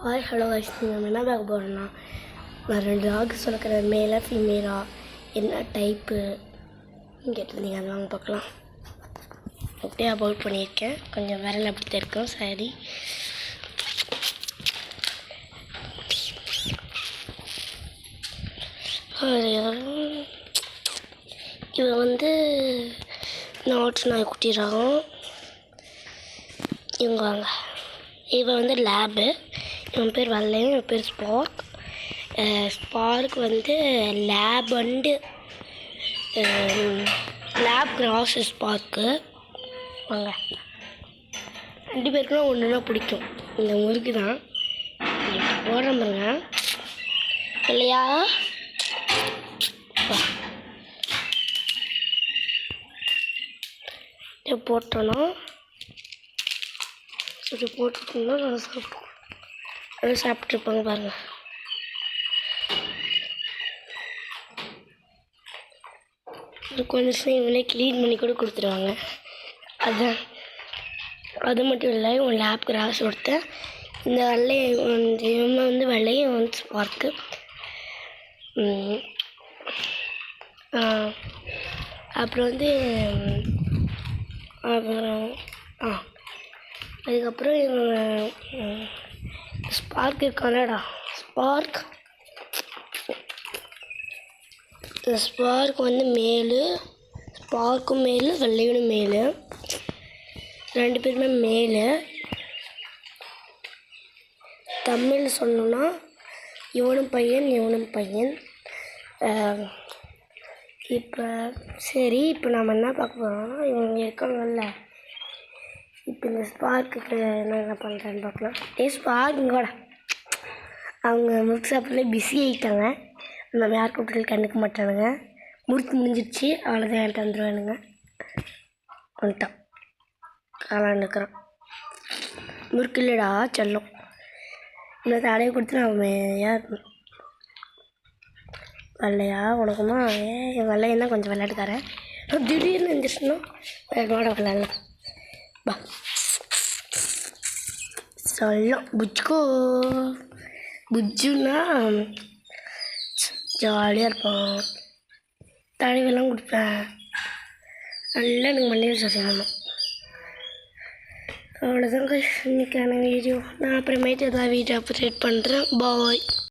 Hi hello guys, நம்ம என்ன பார்க்க போகிறோம்னா நான் 2 டாக்ஸ் வளர்க்குறேன். மேலே ஃபீமேலா என்ன டைப்பு கேட்டிருந்தீங்க, அது வாங்க பார்க்கலாம். அப்படியே அபவுட் பண்ணியிருக்கேன். கொஞ்சம் விரல் அப்படி தான் இருக்கும். சரி, இவன் வந்து நாட்டு நாய் குட்டிடுறான். இவங்க வாங்க, இவன் வந்து லேபு. இவன் பேர் வல்லையும், இவன் பேர் ஸ்பார்க். ஸ்பார்க் வந்து lab and LAP cross spark. வாங்க, 2 பேருக்குலாம் ஒன்றுனா பிடிக்கும். இந்த முறுக்கு தான் போடுறேன் பாருங்க. இல்லையா போட்டோன்னா இப்படி போட்டுட்டோம்னா நல்லா சாப்பிட்ருப்பாங்க பாருங்கள். கொஞ்சம் இவனே க்ளீன் பண்ணி கூட கொடுத்துருவாங்க. அதுதான், அது மட்டும் இல்லை, இவன் லேப் கிராஸ் ஒருத்தன். இந்த வெள்ளையை இவன் வந்து வெள்ளையும் வந்து ஸ்பார்க்கு. அப்புறம் வந்து அதுக்கப்புறம் இவன் ஸ்பார்க் இருக்கானடா, ஸ்பார்க் வந்து மேலு, ஸ்பார்க்கும் மேலு, வெள்ளையும் மேலு, 2 பேருமே மேலு. தமிழ் சொல்லணும்னா இவனும் பையன், இவனும் பையன். இப்போ சரி, இப்போ நம்ம என்ன பார்க்க போகிறோம்னா, இவங்க இருக்காங்கல்ல, இப்போ இந்த ஸ்பார்க்குக்கு என்ன பண்ணுறேன்னு பார்க்கலாம். ஸ்பார்க்குங்கோட அவங்க முறுக்கு சாப்பிட்றதுல பிஸி ஆகிட்டாங்க. நம்ம யார் கூப்பிட்டு கண்டுக்க மாட்டானுங்க. முறுக்கு முடிஞ்சிடுச்சு, அவ்வளோதான், என்கிட்ட வந்துடுவானுங்க. வந்துட்டான், காலாண்டுக்கிறான். முறுக்கு இல்லைடா செல்லம், இந்த தலையை கொடுத்து நான் ஏன் இருக்கணும். வெள்ளையா உனக்குமா? வெள்ளையன்னா கொஞ்சம் விளையாட்டுக்காரன். திடீர்னு இருந்துச்சுன்னா வேகமாட விளையாடலாம். பா சொல்லும் புஜ்ஜுக்கோ, புஜ்ஜுன்னா ஜாலியாக இருப்பான். தடவைலாம் கொடுப்பேன், நல்லா எனக்கு மண்ணில் சொல்லணும். அவ்வளோதாங்க இன்றைக்கான வீடியோ. நான் அப்புறமேட்டு எதாவது வீடியோ அப்டேட் பண்ணுறேன். பாய்.